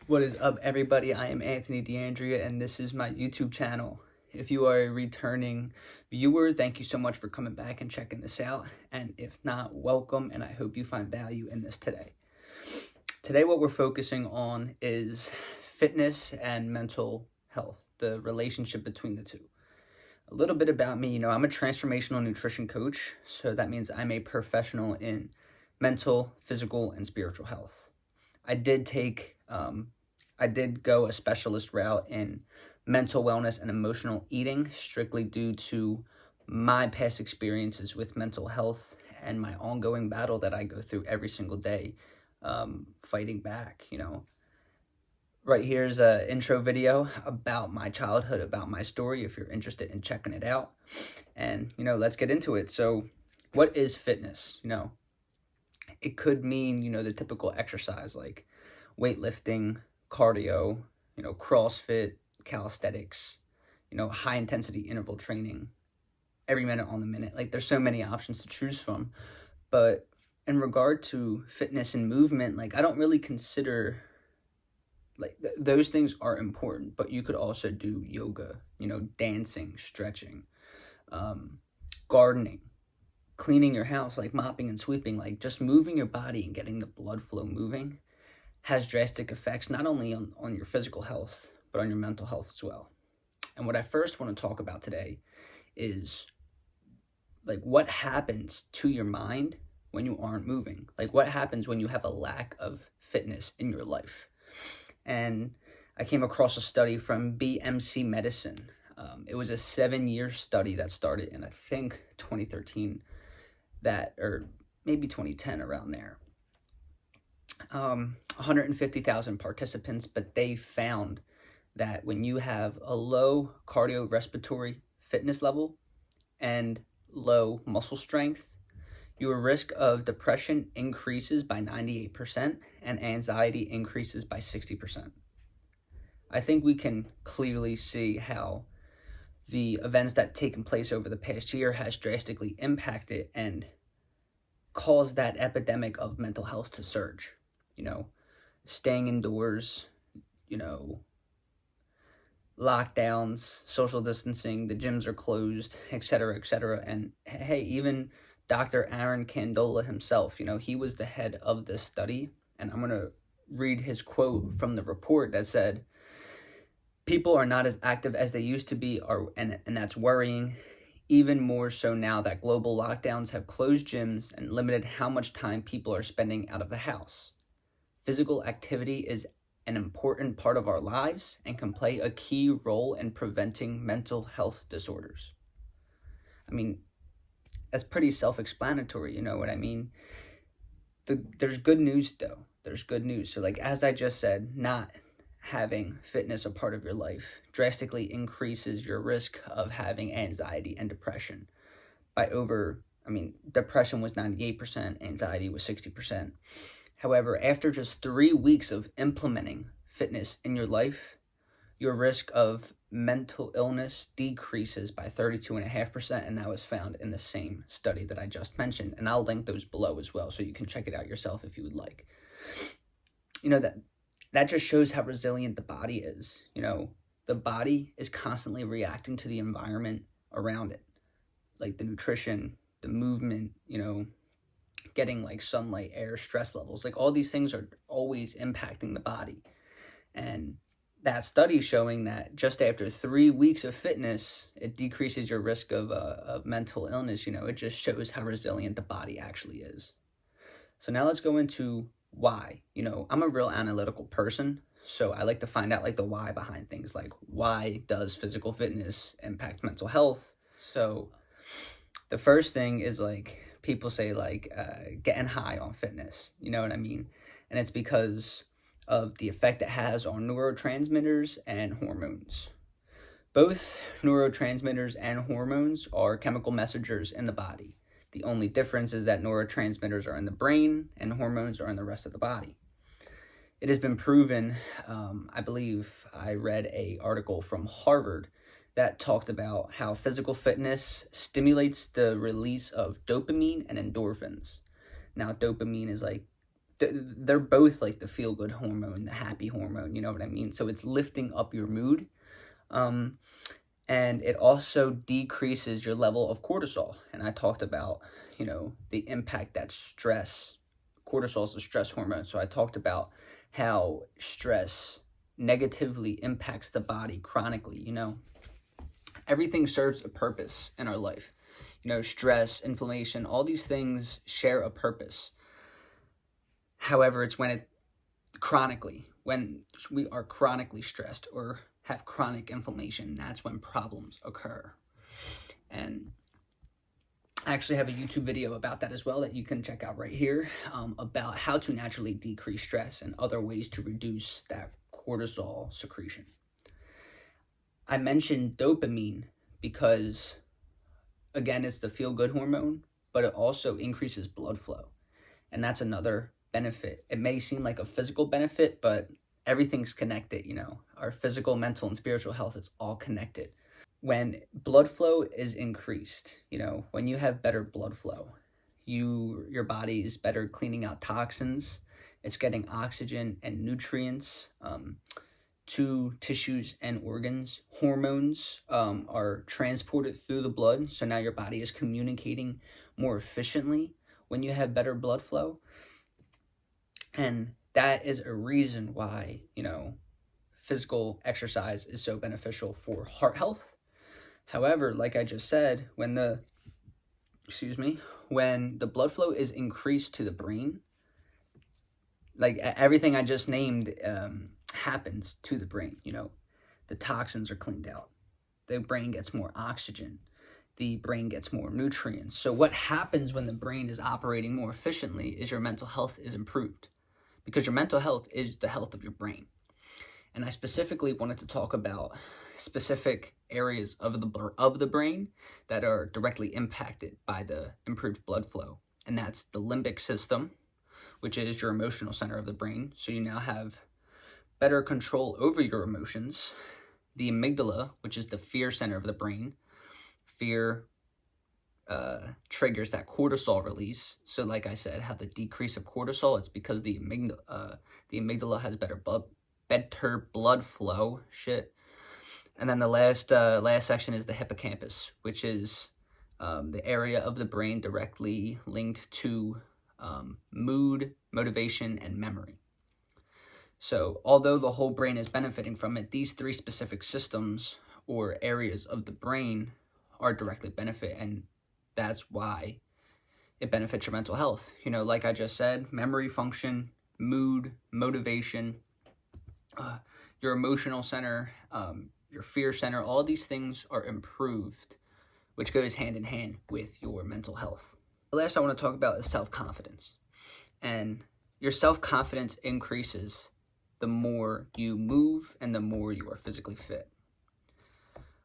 What is up, everybody? I am Anthony DeAndrea, and this is my YouTube channel. If you are a returning viewer, thank you so much for coming back and checking this out. And if not, welcome, and I hope you find value in this today. Today, what we're focusing on is fitness and mental health, the relationship between the two. A little bit about me, I'm a transformational nutrition coach, so that means I'm a professional in mental, physical, and spiritual health. I did go a specialist route in mental wellness and emotional eating, strictly due to my past experiences with mental health and my ongoing battle that I go through every single day, fighting back, Right here's an intro video about my childhood, about my story, if you're interested in checking it out. And, let's get into it. So what is fitness? It could mean, the typical exercise like weightlifting, cardio, CrossFit, calisthenics, high intensity interval training, every minute on the minute. Like, there's so many options to choose from. But in regard to fitness and movement, I don't really consider those things are important, but you could also do yoga, dancing, stretching, gardening, cleaning your house, like mopping and sweeping, just moving your body and getting the blood flow moving has drastic effects, not only on your physical health, but on your mental health as well. And what I first want to talk about today is what happens to your mind when you aren't moving. What happens when you have a lack of fitness in your life. And I came across a study from BMC Medicine. It was a 7-year study that started in, I think, 2013, or maybe 2010, around there. 150,000 participants, but they found that when you have a low cardiorespiratory fitness level and low muscle strength, your risk of depression increases by 98% and anxiety increases by 60%. I think we can clearly see how the events that taken place over the past year has drastically impacted and caused that epidemic of mental health to surge. Staying indoors, lockdowns, social distancing, the gyms are closed, etc., etc. And hey, even Dr. Aaron Candola himself, he was the head of this study. And I'm going to read his quote from the report that said, "People are not as active as they used to be, and that's worrying. Even more so now that global lockdowns have closed gyms and limited how much time people are spending out of the house. Physical activity is an important part of our lives and can play a key role in preventing mental health disorders." I mean, that's pretty self-explanatory, you know what I mean? There's good news, though. There's good news. So, as I just said, not having fitness a part of your life drastically increases your risk of having anxiety and depression by depression was 98%, anxiety was 60%. However, after just 3 weeks of implementing fitness in your life, your risk of mental illness decreases by 32.5%, and that was found in the same study that I just mentioned. And I'll link those below as well, so you can check it out yourself if you would like. That just shows how resilient the body is. The body is constantly reacting to the environment around it, like the nutrition, the movement, getting sunlight, air, stress levels, all these things are always impacting the body. And that study showing that just after 3 weeks of fitness, it decreases your risk of mental illness. It just shows how resilient the body actually is. So now let's go into why. I'm a real analytical person, so I like to find out the why behind things. Why does physical fitness impact mental health? So the first thing is people say getting high on fitness, you know what I mean? And it's because of the effect it has on neurotransmitters and hormones. Both neurotransmitters and hormones are chemical messengers in the body. The only difference is that neurotransmitters are in the brain and hormones are in the rest of the body. It has been proven, I believe I read an article from Harvard that talked about how physical fitness stimulates the release of dopamine and endorphins. Now, dopamine is they're both like the feel-good hormone, the happy hormone, you know what I mean? So it's lifting up your mood. And it also decreases your level of cortisol. And I talked about, the impact that cortisol is the stress hormone. So I talked about how stress negatively impacts the body chronically. Everything serves a purpose in our life. Stress, inflammation, all these things share a purpose. However, it's when we are chronically stressed or have chronic inflammation, that's when problems occur. And I actually have a YouTube video about that as well that you can check out right here, about how to naturally decrease stress and other ways to reduce that cortisol secretion. I mentioned dopamine because, again, it's the feel-good hormone, but it also increases blood flow. And that's another benefit. It may seem like a physical benefit, but everything's connected, our physical, mental, and spiritual health, it's all connected. When blood flow is increased, when you have better blood flow, your body is better cleaning out toxins, it's getting oxygen and nutrients to tissues and organs. Hormones are transported through the blood, so now your body is communicating more efficiently when you have better blood flow. And that is a reason why, physical exercise is so beneficial for heart health. However, like I just said, when the blood flow is increased to the brain, like everything I just named happens to the brain. The toxins are cleaned out. The brain gets more oxygen. The brain gets more nutrients. So what happens when the brain is operating more efficiently is your mental health is improved, because your mental health is the health of your brain. And I specifically wanted to talk about specific areas of the brain that are directly impacted by the improved blood flow. And that's the limbic system, which is your emotional center of the brain. So you now have better control over your emotions. The amygdala, which is the fear center of the brain. Fear triggers that cortisol release. So like I said, how the decrease of cortisol, it's because the amygdala has better blood flow. And then the last section is the hippocampus, which is the area of the brain directly linked to mood, motivation, and memory. So although the whole brain is benefiting from it, these three specific systems or areas of the brain are directly benefit, and that's why it benefits your mental health. Like I just said, memory function, mood, motivation, your emotional center, your fear center, all these things are improved, which goes hand in hand with your mental health. The last I want to talk about is self-confidence. And your self-confidence increases the more you move and the more you are physically fit.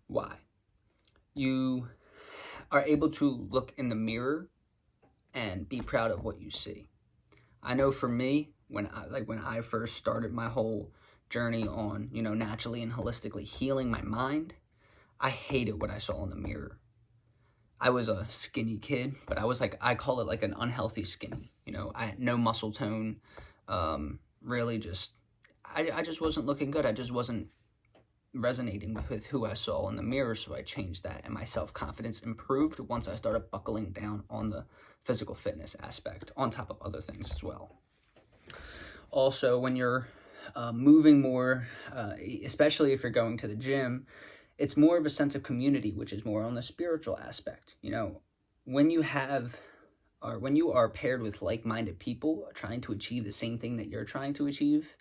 Why? You are able to look in the mirror and be proud of what you see. I know for me, when I first started my whole journey on, naturally and holistically healing my mind, I hated what I saw in the mirror. I was a skinny kid, but I call it like an unhealthy skinny. I had no muscle tone, really I just wasn't looking good. I just wasn't resonating with who I saw in the mirror, so I changed that, and my self-confidence improved once I started buckling down on the physical fitness aspect, on top of other things as well. Also, when you're moving more, especially if you're going to the gym, it's more of a sense of community, which is more on the spiritual aspect. When you are paired with like-minded people trying to achieve the same thing that you're trying to achieve,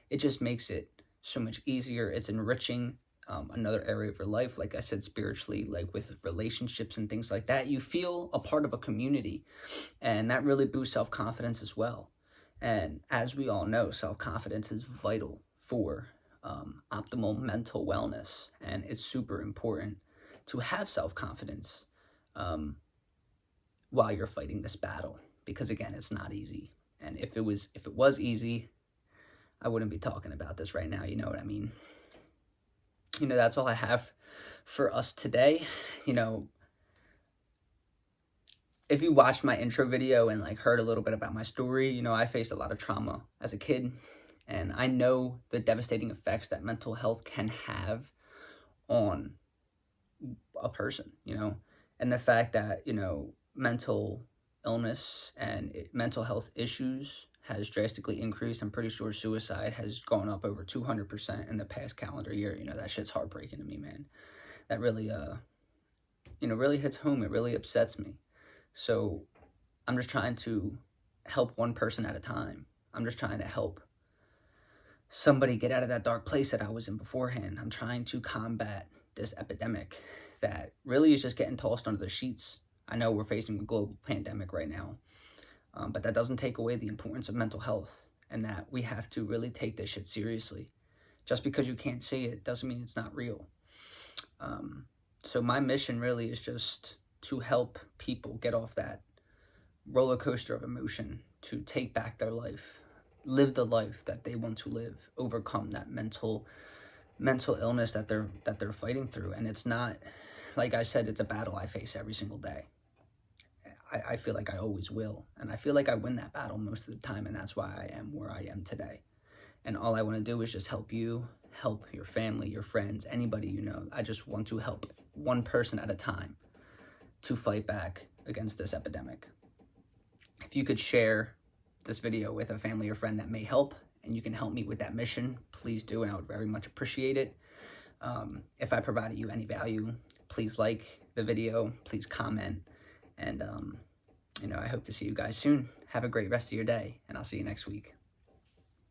it just makes it so much easier. It's enriching another area of your life, like I said, spiritually, like with relationships and things like that. You feel a part of a community, and that really boosts self-confidence as well. And as we all know, self-confidence is vital for optimal mental wellness, and it's super important to have self-confidence while you're fighting this battle, because again, it's not easy. And if it was easy, I wouldn't be talking about this right now. You know what I mean? That's all I have for us today. if you watched my intro video and like heard a little bit about my story, you know, I faced a lot of trauma as a kid, and I know the devastating effects that mental health can have on a person, you know, and the fact that, you know, mental illness and mental health issues has drastically increased. I'm pretty sure suicide has gone up over 200% in the past calendar year. You know, that shit's heartbreaking to me, man. That really, you know, really hits home. It really upsets me. So I'm just trying to help one person at a time. I'm just trying to help somebody get out of that dark place that I was in beforehand. I'm trying to combat this epidemic that really is just getting tossed under the sheets. I know we're facing a global pandemic right now, but that doesn't take away the importance of mental health, and that we have to really take this shit seriously. Just because you can't see it doesn't mean it's not real. So my mission really is just to help people get off that roller coaster of emotion, to take back their life, live the life that they want to live, overcome that mental illness that they're fighting through. And it's not, like I said, it's a battle I face every single day. I feel like I always will, and I feel like I win that battle most of the time, and that's why I am where I am today. And all I want to do is just help you, help your family, your friends, anybody you know. I just want to help one person at a time to fight back against this epidemic. If you could share this video with a family or friend that may help, and you can help me with that mission, please do, and I would very much appreciate it. If I provided you any value, please like the video, please comment, and you know, I hope to see you guys soon. Have a great rest of your day, and I'll see you next week.